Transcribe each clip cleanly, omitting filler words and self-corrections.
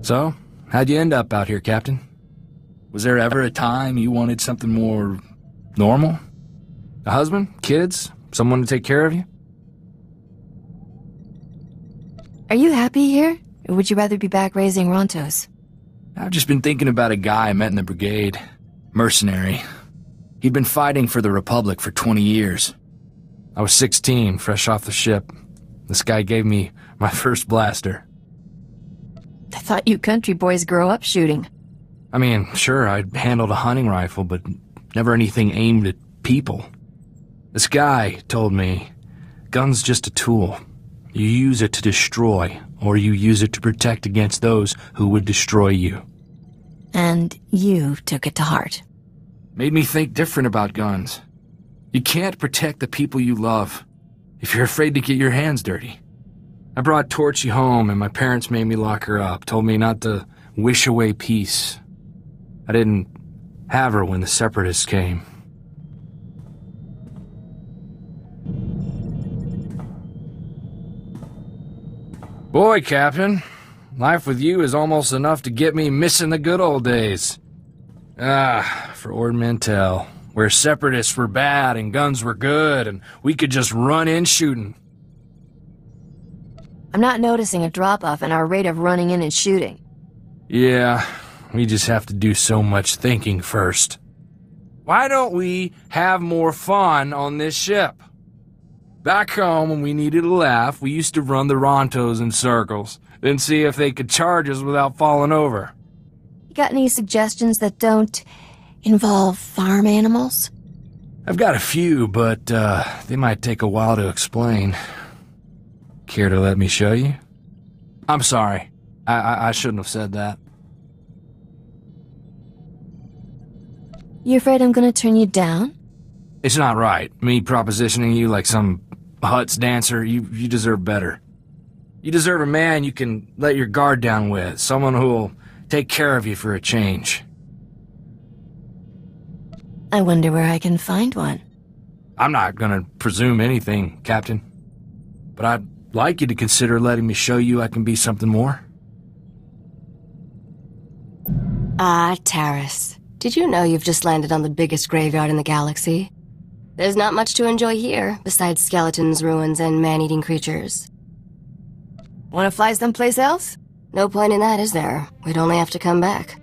So, how'd you end up out here, Captain? Was there ever a time you wanted something more normal? A husband? Kids? Someone to take care of you? Are you happy here, or would you rather be back raising Rontos? I've just been thinking about a guy I met in the brigade. Mercenary. He'd been fighting for the Republic for 20 years. I was 16, fresh off the ship. This guy gave me my first blaster. I thought you country boys grow up shooting. I mean, sure, I'd handled a hunting rifle, but never anything aimed at people. This guy told me, gun's just a tool. You use it to destroy, or you use it to protect against those who would destroy you. And you took it to heart. Made me think different about guns. You can't protect the people you love if you're afraid to get your hands dirty. I brought Torchy home, and my parents made me lock her up, told me not to wish away peace. I didn't have her when the Separatists came. Boy, Captain, life with you is almost enough to get me missing the good old days. For Ord Mantell, where Separatists were bad and guns were good, and we could just run in shooting. I'm not noticing a drop-off in our rate of running in and shooting. Yeah, we just have to do so much thinking first. Why don't we have more fun on this ship? Back home, when we needed a laugh, we used to run the Rontos in circles, then see if they could charge us without falling over. You got any suggestions that don't involve farm animals? I've got a few, but they might take a while to explain. Care to let me show you? I'm sorry. I shouldn't have said that. You afraid I'm gonna turn you down? It's not right, me propositioning you like some Huts dancer. You deserve better. You deserve a man you can let your guard down with, someone who'll take care of you for a change. I wonder where I can find one. I'm not gonna presume anything, Captain. But I'd like you to consider letting me show you I can be something more. Taris. Did you know you've just landed on the biggest graveyard in the galaxy? There's not much to enjoy here, besides skeletons, ruins, and man-eating creatures. Wanna fly someplace else? No point in that, is there? We'd only have to come back.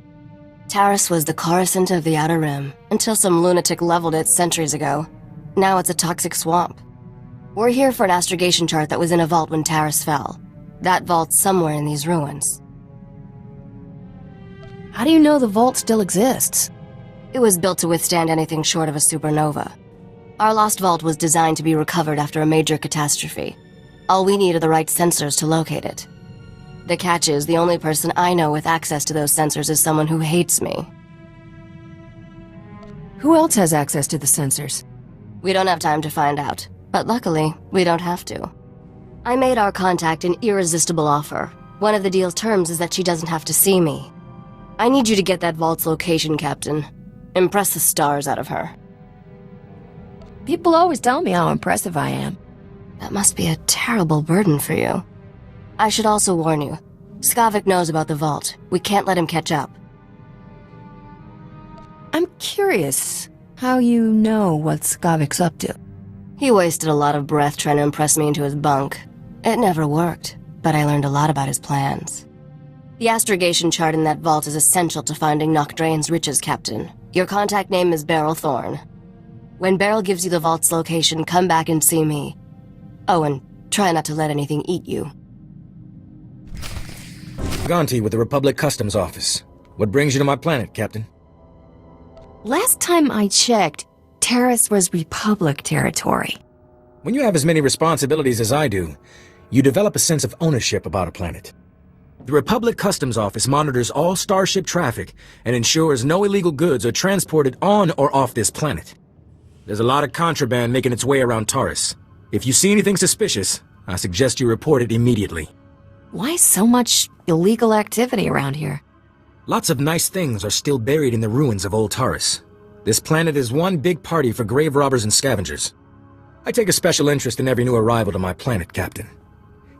Taris was the Coruscant of the Outer Rim, until some lunatic leveled it centuries ago. Now it's a toxic swamp. We're here for an astrogation chart that was in a vault when Taris fell. That vault's somewhere in these ruins. How do you know the vault still exists? It was built to withstand anything short of a supernova. Our lost vault was designed to be recovered after a major catastrophe. All we need are the right sensors to locate it. The catch is, the only person I know with access to those sensors is someone who hates me. Who else has access to the sensors? We don't have time to find out, but luckily, we don't have to. I made our contact an irresistible offer. One of the deal's terms is that she doesn't have to see me. I need you to get that vault's location, Captain. Impress the stars out of her. People always tell me how impressive I am. That must be a terrible burden for you. I should also warn you. Skavik knows about the vault. We can't let him catch up. I'm curious how you know what Skavik's up to. He wasted a lot of breath trying to impress me into his bunk. It never worked, but I learned a lot about his plans. The astrogation chart in that vault is essential to finding Nocdrane's riches, Captain. Your contact name is Beryl Thorne. When Beryl gives you the vault's location, come back and see me. Oh, and try not to let anything eat you. Gonti with the Republic Customs Office. What brings you to my planet, Captain? Last time I checked, Taris was Republic territory. When you have as many responsibilities as I do, you develop a sense of ownership about a planet. The Republic Customs Office monitors all starship traffic and ensures no illegal goods are transported on or off this planet. There's a lot of contraband making its way around Taris. If you see anything suspicious, I suggest you report it immediately. Why so much illegal activity around here? Lots of nice things are still buried in the ruins of old Taris. This planet is one big party for grave robbers and scavengers. I take a special interest in every new arrival to my planet, Captain.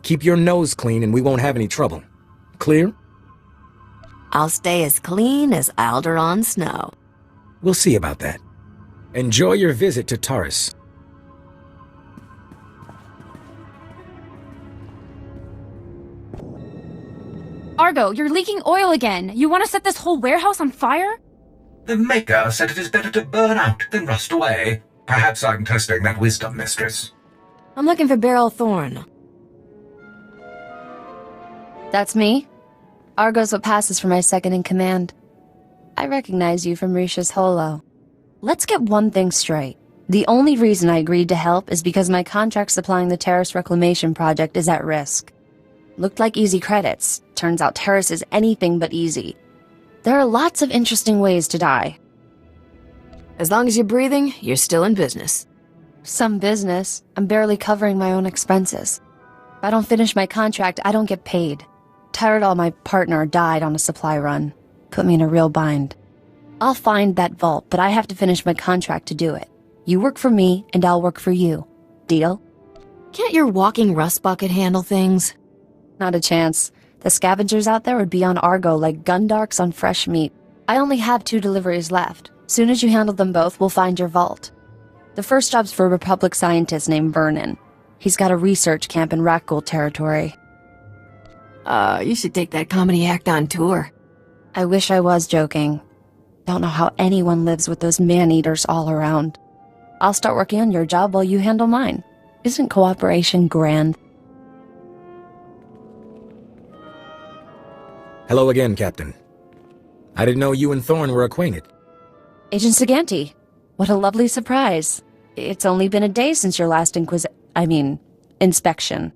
Keep your nose clean and we won't have any trouble. Clear? I'll stay as clean as Alderaan snow. We'll see about that. Enjoy your visit to Taris. Argo, you're leaking oil again. You want to set this whole warehouse on fire? The Maker said it is better to burn out than rust away. Perhaps I'm testing that wisdom, mistress. I'm looking for Beryl Thorne. That's me. Argo's what passes for my second-in-command. I recognize you from Risha's holo. Let's get one thing straight. The only reason I agreed to help is because my contract supplying the Taris Reclamation Project is at risk. Looked like easy credits. Turns out Taris is anything but easy. There are lots of interesting ways to die. As long as you're breathing, you're still in business. Some business. I'm barely covering my own expenses. If I don't finish my contract, I don't get paid. Tyrodal, my partner, died on a supply run. Put me in a real bind. I'll find that vault, but I have to finish my contract to do it. You work for me, and I'll work for you. Deal? Can't your walking rust bucket handle things? Not a chance. The scavengers out there would be on Argo like gundarks on fresh meat. I only have 2 deliveries left. Soon as you handle them both, we'll find your vault. The first job's for a Republic scientist named Vernon. He's got a research camp in Rakghoul territory. You should take that comedy act on tour. I wish I was joking. Don't know how anyone lives with those man-eaters all around. I'll start working on your job while you handle mine. Isn't cooperation grand? Hello again, Captain. I didn't know you and Thorne were acquainted. Agent Saganti, what a lovely surprise. It's only been a day since your last inspection.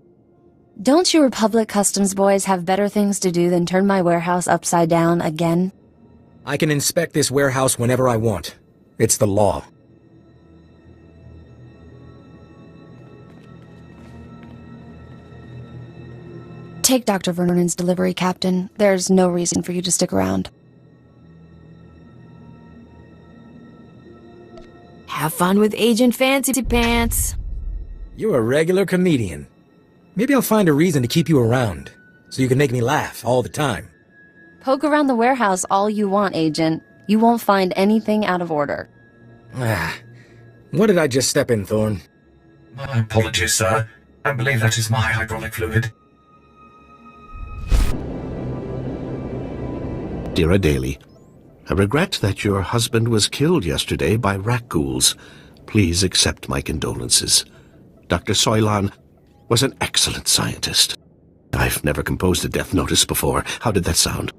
Don't you Republic Customs boys have better things to do than turn my warehouse upside down again? I can inspect this warehouse whenever I want. It's the law. Take Dr. Vernon's delivery, Captain. There's no reason for you to stick around. Have fun with Agent Fancy Pants. You're a regular comedian. Maybe I'll find a reason to keep you around, so you can make me laugh all the time. Poke around the warehouse all you want, Agent. You won't find anything out of order. What did I just step in, Thorne? My apologies, sir. I believe that is my hydraulic fluid. Dear Adeli, I regret that your husband was killed yesterday by Rakghouls. Please accept my condolences. Dr. Soilan was an excellent scientist. I've never composed a death notice before. How did that sound?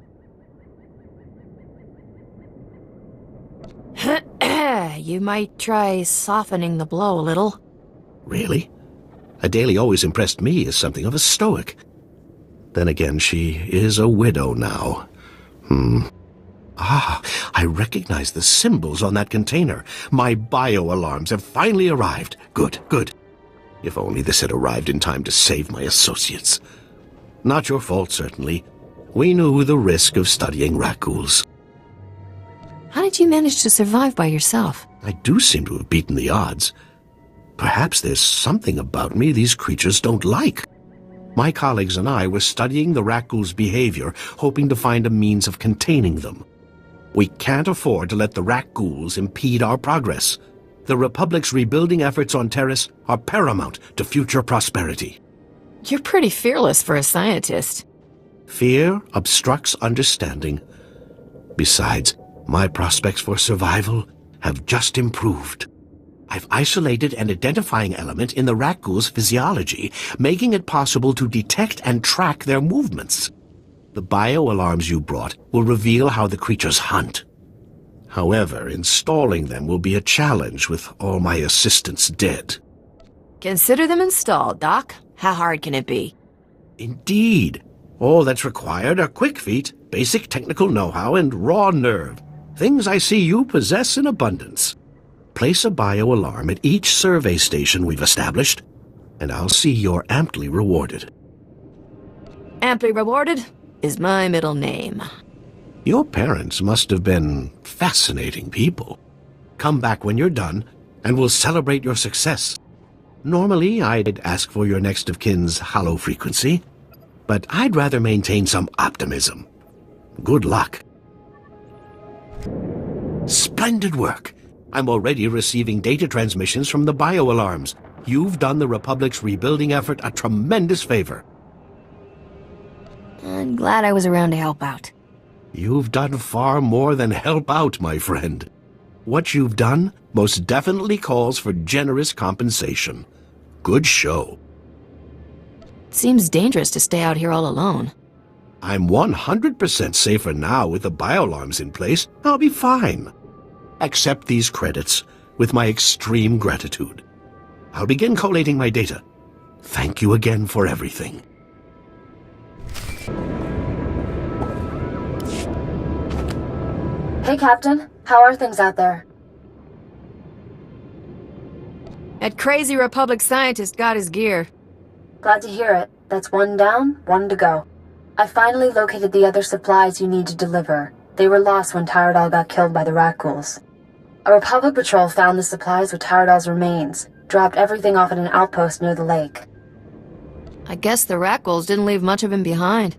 You might try softening the blow a little. Really? Adeli always impressed me as something of a stoic. Then again, she is a widow now. I recognize the symbols on that container. My bio-alarms have finally arrived. Good, good. If only this had arrived in time to save my associates. Not your fault, certainly. We knew the risk of studying Rakghouls. How did you manage to survive by yourself? I do seem to have beaten the odds. Perhaps there's something about me these creatures don't like. My colleagues and I were studying the Rakghouls' behavior, hoping to find a means of containing them. We can't afford to let the Rakghouls impede our progress. The Republic's rebuilding efforts on Taris are paramount to future prosperity. You're pretty fearless for a scientist. Fear obstructs understanding. Besides, my prospects for survival have just improved. I've isolated an identifying element in the Rakghouls' physiology, making it possible to detect and track their movements. The bio-alarms you brought will reveal how the creatures hunt. However, installing them will be a challenge with all my assistants dead. Consider them installed, Doc. How hard can it be? Indeed. All that's required are quick feet, basic technical know-how, and raw nerve. Things I see you possess in abundance. Place a bio-alarm at each survey station we've established, and I'll see you're amply rewarded. Amply rewarded is my middle name. Your parents must have been fascinating people. Come back when you're done, and we'll celebrate your success. Normally, I'd ask for your next of kin's hollow frequency, but I'd rather maintain some optimism. Good luck. Splendid work. I'm already receiving data transmissions from the bio-alarms. You've done the Republic's rebuilding effort a tremendous favor. I'm glad I was around to help out. You've done far more than help out, my friend. What you've done most definitely calls for generous compensation. Good show. It seems dangerous to stay out here all alone. I'm 100% safer now with the bio-alarms in place. I'll be fine. Accept these credits with my extreme gratitude. I'll begin collating my data. Thank you again for everything. Hey, Captain. How are things out there? That crazy Republic scientist got his gear. Glad to hear it. That's one down, one to go. I finally located the other supplies you need to deliver. They were lost when Tyradol got killed by the rat ghouls. A Republic patrol found the supplies with Tyradol's remains, dropped everything off at an outpost near the lake. I guess the rat ghouls didn't leave much of him behind.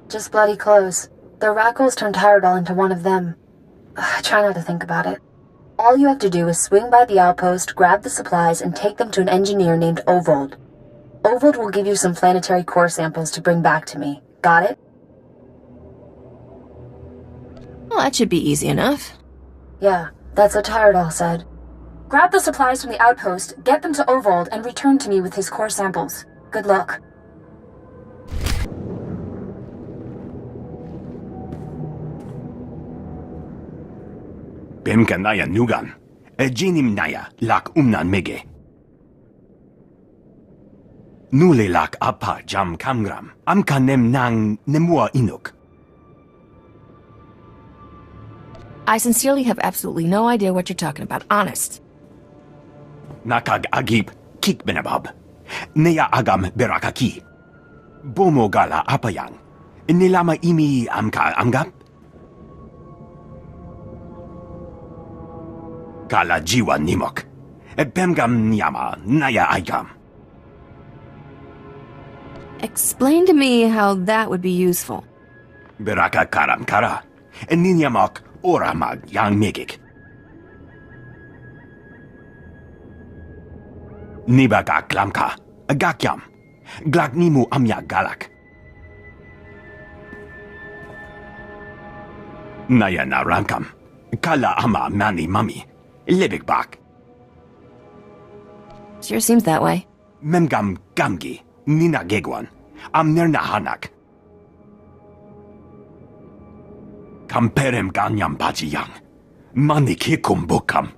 Just bloody close. The rat ghouls turned Tyradol into one of them. I try not to think about it. All you have to do is swing by the outpost, grab the supplies, and take them to an engineer named Ovold. Ovold will give you some planetary core samples to bring back to me. Got it? Well, that should be easy enough. Yeah, that's what Tyradol said. Grab the supplies from the outpost, get them to Ovold, and return to me with his core samples. Good luck. Bemka naya nugan. Jinim naya lak umnan mege. Nule lak apa jam kamgram. Amka nem nang nemua inuk. I sincerely have absolutely no idea what you're talking about, honest. Nakag agib kik benabab. Neya agam berakaki. Bomo gala apayang. Nilama imi amka amgap? Kala jiwa nimok. Bemgam nyama naya aigam. Explain to me how that would be useful. Beraka karam kara. Ninyamok oramag yang megik. Nibaga klamka. Gakyam. Glagnimu amya galak. Naya na rankam. Kala ama mani mami. Libik bak. Sure seems that way. Memgam gamgi. Nina gegwan. Amnerna hanak. Kamperem ganyam bajiyang. Mani kikum bukam.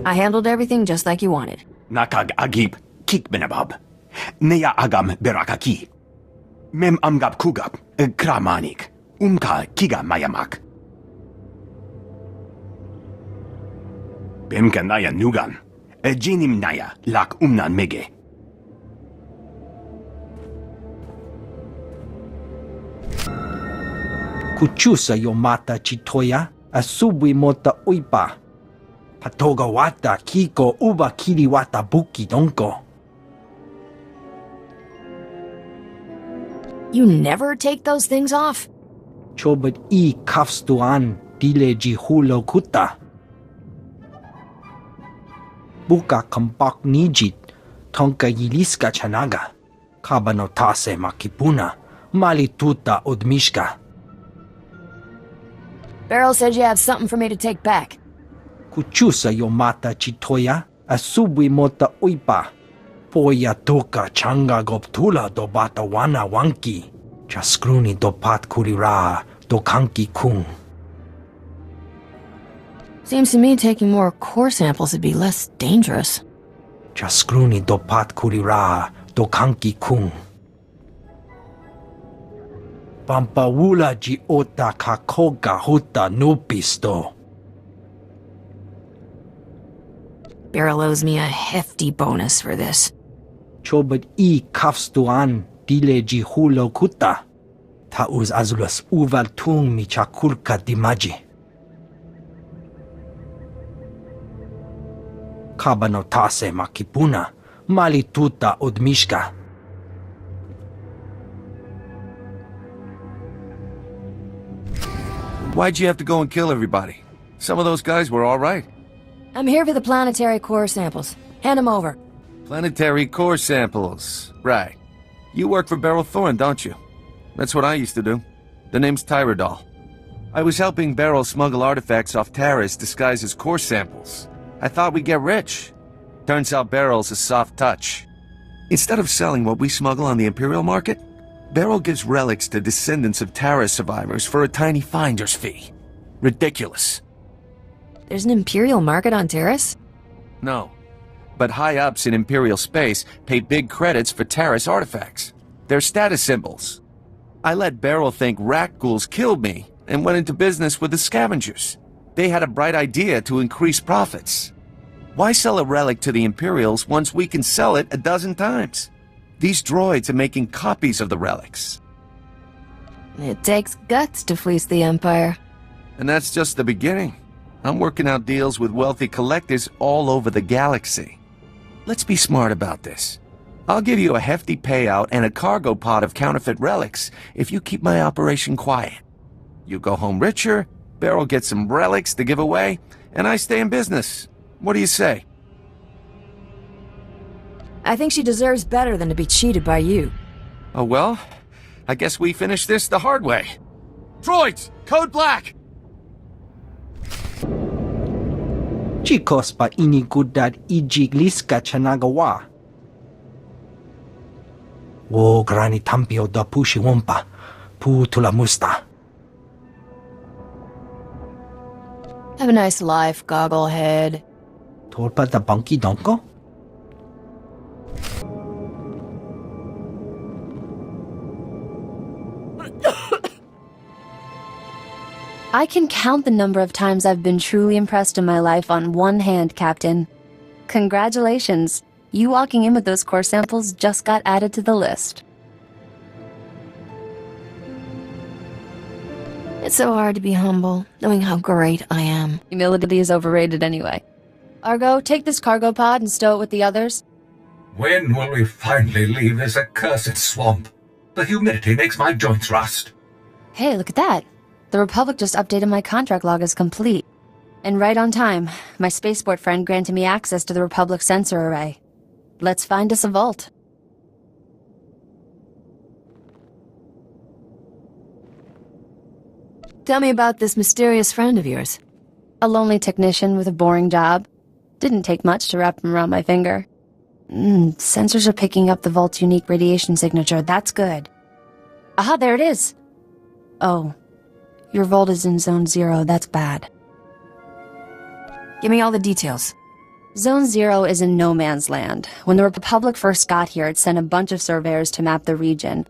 I handled everything just like you wanted. Nakag agib kik benabab. Neya agam berakaki. Mem amgab kugab kramanik. Umka kiga mayamak. Bemka naya nugan. Jinim naya lak umnan mege. Kuchusa yomata chitoya asubwi mota uipa. Patoga wata kiko uba kiri wata buki donko. You never take those things off? Chobot I kafstuan dile jihulo kuta. Buka kampak nijit tonka yiliska chanaga. Kabano tase makipuna malituta odmishka. Beryl said you have something for me to take back. Kuchusa yomata chitoya asubwi mota uipa. Poya toka changa goptula do bata wana wanki. Chaskruni do pat kurira do kanki kung. Seems to me taking more core samples would be less dangerous. Chaskruni do pat kurira do kanki kung. Pampawula ji ota kakoga huta nupisto. Beryl owes me a hefty bonus for this. Chobot I kafstuan dile jihulo kuta. Taus azulas uval tung mi chakulka dimaji. Kabanotase makipuna, malituta odmishka. Why'd you have to go and kill everybody? Some of those guys were all right. I'm here for the planetary core samples. Hand them over. Planetary core samples. Right. You work for Beryl Thorne, don't you? That's what I used to do. The name's Tyrodol. I was helping Beryl smuggle artifacts off Taris disguised as core samples. I thought we'd get rich. Turns out Beryl's a soft touch. Instead of selling what we smuggle on the Imperial market, Beryl gives relics to descendants of Taris survivors for a tiny finder's fee. Ridiculous. There's an Imperial market on Taris? No. But high-ups in Imperial space pay big credits for Taris artifacts. They're status symbols. I let Beryl think rat ghouls killed me and went into business with the scavengers. They had a bright idea to increase profits. Why sell a relic to the Imperials once we can sell it a dozen times? These droids are making copies of the relics. It takes guts to fleece the Empire. And that's just the beginning. I'm working out deals with wealthy collectors all over the galaxy. Let's be smart about this. I'll give you a hefty payout and a cargo pod of counterfeit relics if you keep my operation quiet. You go home richer, Beryl gets some relics to give away, and I stay in business. What do you say? I think she deserves better than to be cheated by you. Oh well, I guess we finish this the hard way. Droids, code black! Chicos pa inigudad ijigliska chanagawa. Wo grani tampio da pushi wompa, pu tula musta. Have a nice life, gogglehead. Torpa da bunky donko? I can count the number of times I've been truly impressed in my life on one hand, Captain. Congratulations. You walking in with those core samples just got added to the list. It's so hard to be humble, knowing how great I am. Humility is overrated anyway. Argo, take this cargo pod and stow it with the others. When will we finally leave this accursed swamp? The humidity makes my joints rust. Hey, look at that. The Republic just updated my contract log as complete. And right on time, my spaceport friend granted me access to the Republic sensor array. Let's find us a vault. Tell me about this mysterious friend of yours. A lonely technician with a boring job. Didn't take much to wrap him around my finger. Sensors are picking up the vault's unique radiation signature. That's good. Aha, there it is. Oh, your vault is in Zone 0. That's bad. Give me all the details. Zone 0 is in no man's land. When the Republic first got here, it sent a bunch of surveyors to map the region.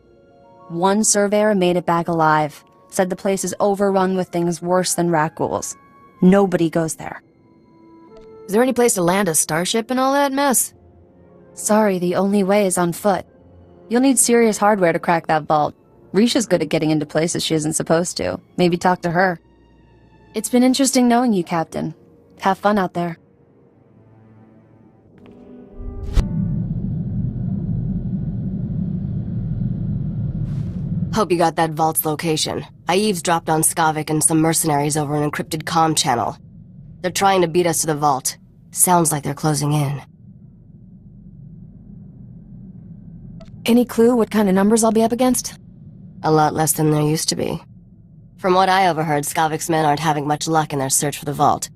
One surveyor made it back alive. Said the place is overrun with things worse than rat ghouls. Nobody goes there. Is there any place to land a starship in all that mess? Sorry, the only way is on foot. You'll need serious hardware to crack that vault. Risha's good at getting into places she isn't supposed to. Maybe talk to her. It's been interesting knowing you, Captain. Have fun out there. Hope you got that vault's location. I eavesdropped on Skavik and some mercenaries over an encrypted comm channel. They're trying to beat us to the vault. Sounds like they're closing in. Any clue what kind of numbers I'll be up against? A lot less than there used to be. From what I overheard, Skavik's men aren't having much luck in their search for the vault.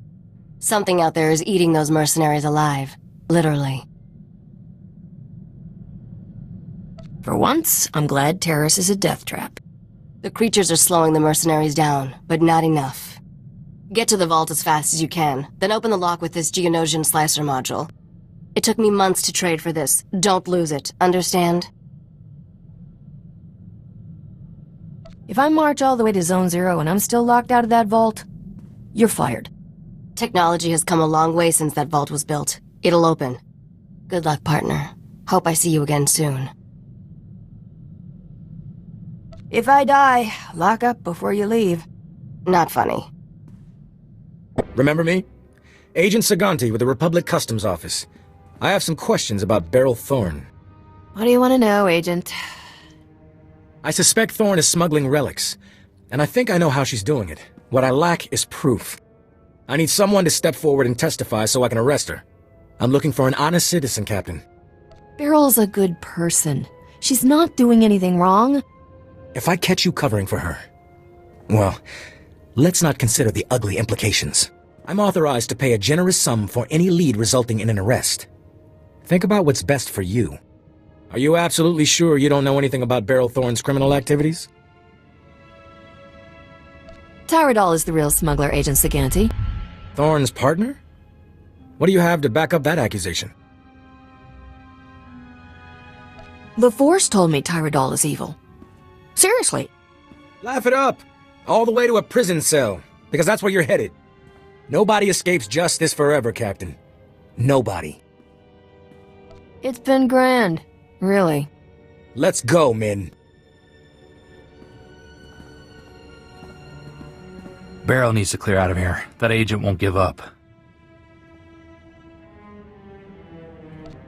Something out there is eating those mercenaries alive. Literally. For once, I'm glad Taris is a death trap. The creatures are slowing the mercenaries down, but not enough. Get to the vault as fast as you can, then open the lock with this Geonosian slicer module. It took me months to trade for this. Don't lose it, understand? If I march all the way to Zone 0 and I'm still locked out of that vault, you're fired. Technology has come a long way since that vault was built. It'll open. Good luck, partner. Hope I see you again soon. If I die, lock up before you leave. Not funny. Remember me? Agent Saganti with the Republic Customs Office. I have some questions about Beryl Thorne. What do you want to know, Agent? I suspect Thorne is smuggling relics, and I think I know how she's doing it. What I lack is proof. I need someone to step forward and testify so I can arrest her. I'm looking for an honest citizen, Captain. Beryl's a good person. She's not doing anything wrong. If I catch you covering for her, well, let's not consider the ugly implications. I'm authorized to pay a generous sum for any lead resulting in an arrest. Think about what's best for you. Are you absolutely sure you don't know anything about Beryl Thorne's criminal activities? Taris is the real smuggler, Agent Saganti. Thorne's partner? What do you have to back up that accusation? The Force told me Taris is evil. Seriously. Laugh it up. All the way to a prison cell, because that's where you're headed. Nobody escapes justice forever, Captain. Nobody. It's been grand. Really. Let's go, Min. Beryl needs to clear out of here. That agent won't give up.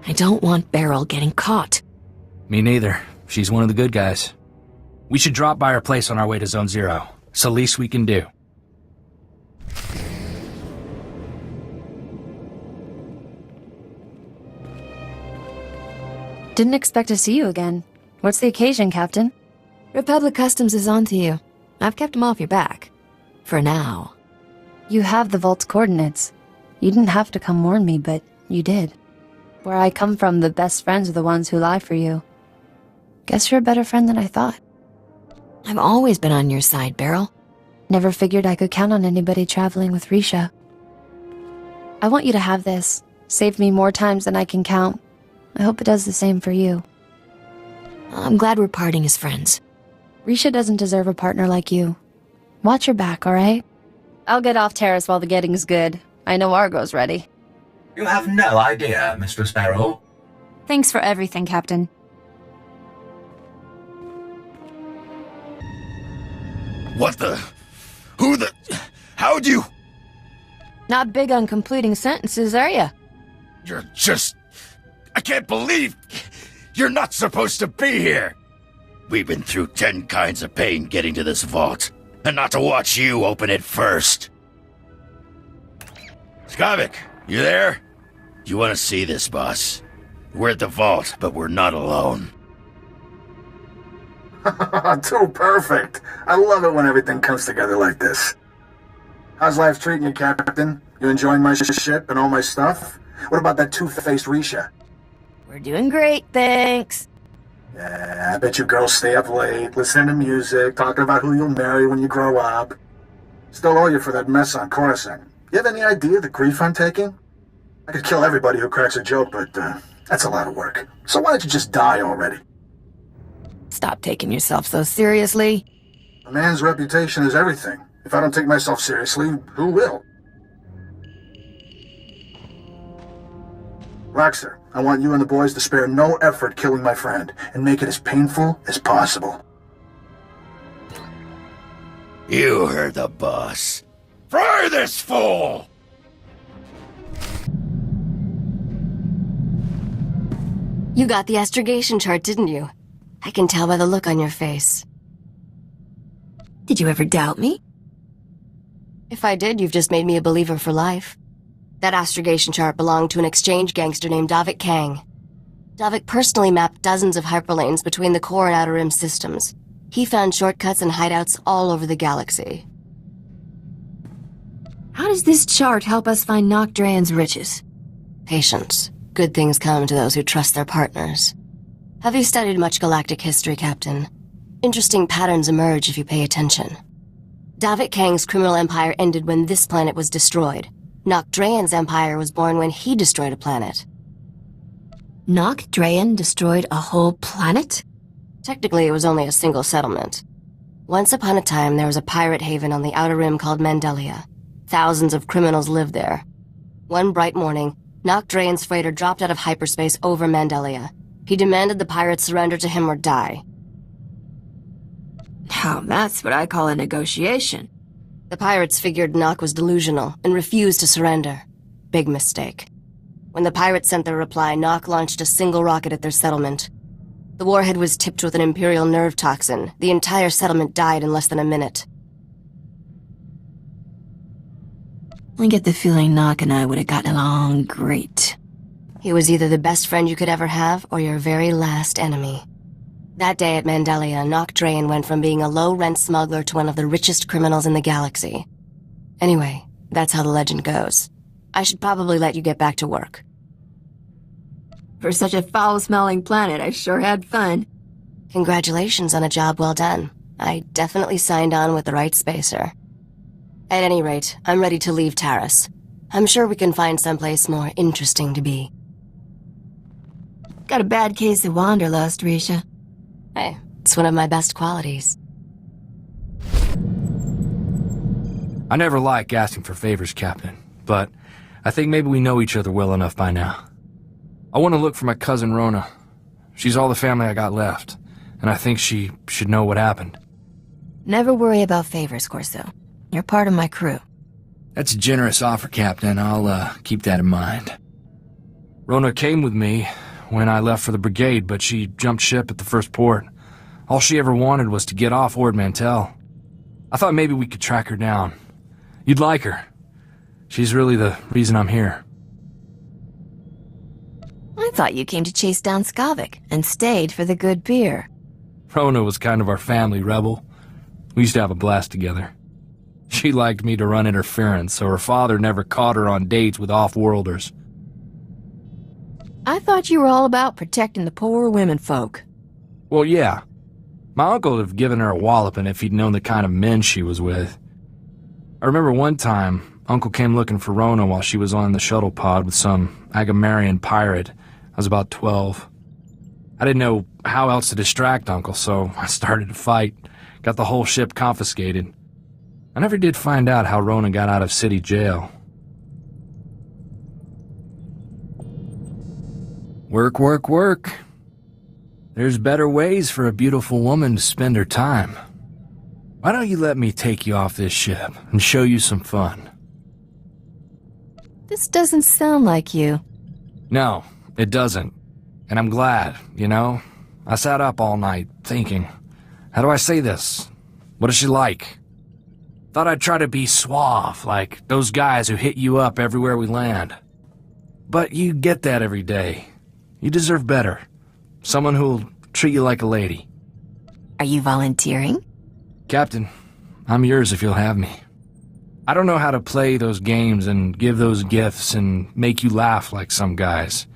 I don't want Beryl getting caught. Me neither. She's one of the good guys. We should drop by her place on our way to Zone Zero. It's the least we can do. Didn't expect to see you again. What's the occasion, Captain? Republic Customs is on to you. I've kept him off your back. For now. You have the vault's coordinates. You didn't have to come warn me, but you did. Where I come from, the best friends are the ones who lie for you. Guess you're a better friend than I thought. I've always been on your side, Beryl. Never figured I could count on anybody traveling with Risha. I want you to have this. Saved me more times than I can count. I hope it does the same for you. I'm glad we're parting as friends. Risha doesn't deserve a partner like you. Watch your back, alright? I'll get off Taris while the getting's good. I know Argo's ready. You have no idea, Mistress Beryl. Thanks for everything, Captain. What the? Who the? How'd you? Not big on completing sentences, are ya? You're just... I can't believe... You're not supposed to be here! We've been through 10 kinds of pain getting to this vault, and not to watch you open it first. Skavik, you there? You want to see this, boss? We're at the vault, but we're not alone. Too perfect. I love it when everything comes together like this. How's life treating you, Captain? You enjoying my ship and all my stuff? What about that two-faced Risha? We're doing great, thanks. Yeah, I bet you girls stay up late, listening to music, talking about who you'll marry when you grow up. Still owe you for that mess on Coruscant. You have any idea the grief I'm taking? I could kill everybody who cracks a joke, but that's a lot of work. So why don't you just die already? Stop taking yourself so seriously. A man's reputation is everything. If I don't take myself seriously, who will? Roxer, I want you and the boys to spare no effort killing my friend, and make it as painful as possible. You heard the boss. Fry this fool! You got the astrogation chart, didn't you? I can tell by the look on your face. Did you ever doubt me? If I did, you've just made me a believer for life. That astrogation chart belonged to an exchange gangster named Davik Kang. Davik personally mapped dozens of hyperlanes between the core and outer rim systems. He found shortcuts and hideouts all over the galaxy. How does this chart help us find Nocdrayan's riches? Patience. Good things come to those who trust their partners. Have you studied much galactic history, Captain? Interesting patterns emerge if you pay attention. Davik Kang's criminal empire ended when this planet was destroyed. Nocdrayan's empire was born when he destroyed a planet. Nocdrayan destroyed a whole planet? Technically, it was only a single settlement. Once upon a time, there was a pirate haven on the outer rim called Mandelia. Thousands of criminals lived there. One bright morning, Nocdrayan's freighter dropped out of hyperspace over Mandelia. He demanded the pirates surrender to him or die. Now, that's what I call a negotiation. The pirates figured Nock was delusional and refused to surrender. Big mistake. When the pirates sent their reply, Nock launched a single rocket at their settlement. The warhead was tipped with an Imperial nerve toxin. The entire settlement died in less than a minute. I get the feeling Nock and I would have gotten along great. He was either the best friend you could ever have, or your very last enemy. That day at Mandelia, Nock Drain went from being a low-rent smuggler to one of the richest criminals in the galaxy. Anyway, that's how the legend goes. I should probably let you get back to work. For such a foul-smelling planet, I sure had fun. Congratulations on a job well done. I definitely signed on with the right spacer. At any rate, I'm ready to leave Taris. I'm sure we can find someplace more interesting to be. Got a bad case of wanderlust, Risha. Hey, it's one of my best qualities. I never like asking for favors, Captain, but I think maybe we know each other well enough by now. I want to look for my cousin Rona. She's all the family I got left, and I think she should know what happened. Never worry about favors, Corso. You're part of my crew. That's a generous offer, Captain. I'll keep that in mind. Rona came with me when I left for the brigade, but she jumped ship at the first port. All she ever wanted was to get off Ord Mantell. I thought maybe we could track her down. You'd like her. She's really the reason I'm here. I thought you came to chase down Skavik and stayed for the good beer. Rona was kind of our family rebel. We used to have a blast together. She liked me to run interference, so her father never caught her on dates with off-worlders. I thought you were all about protecting the poor women folk. Well, yeah. My uncle would have given her a walloping if he'd known the kind of men she was with. I remember one time, Uncle came looking for Rona while she was on the shuttle pod with some Agamarian pirate. I was about 12. I didn't know how else to distract Uncle, so I started to fight. Got the whole ship confiscated. I never did find out how Rona got out of city jail. Work, work, work. There's better ways for a beautiful woman to spend her time. Why don't you let me take you off this ship and show you some fun? This doesn't sound like you. No, it doesn't. And I'm glad, you know? I sat up all night thinking, how do I say this? What is she like? Thought I'd try to be suave, like those guys who hit you up everywhere we land. But you get that every day. You deserve better. Someone who'll treat you like a lady. Are you volunteering? Captain, I'm yours if you'll have me. I don't know how to play those games and give those gifts and make you laugh like some guys.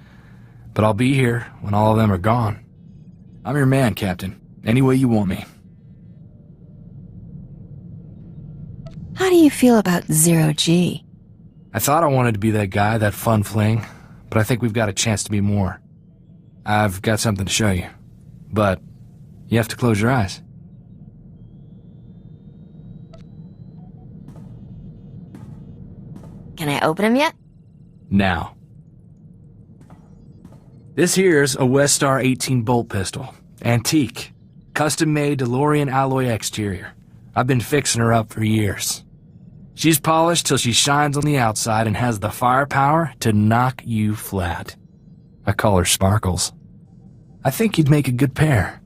But I'll be here when all of them are gone. I'm your man, Captain. Any way you want me. How do you feel about Zero G? I thought I wanted to be that guy, that fun fling, but I think we've got a chance to be more. I've got something to show you, but you have to close your eyes. Can I open them yet? Now. This here's a Westar 18 bolt pistol. Antique. Custom-made DeLorean alloy exterior. I've been fixing her up for years. She's polished till she shines on the outside and has the firepower to knock you flat. I call her Sparkles. I think you'd make a good pair.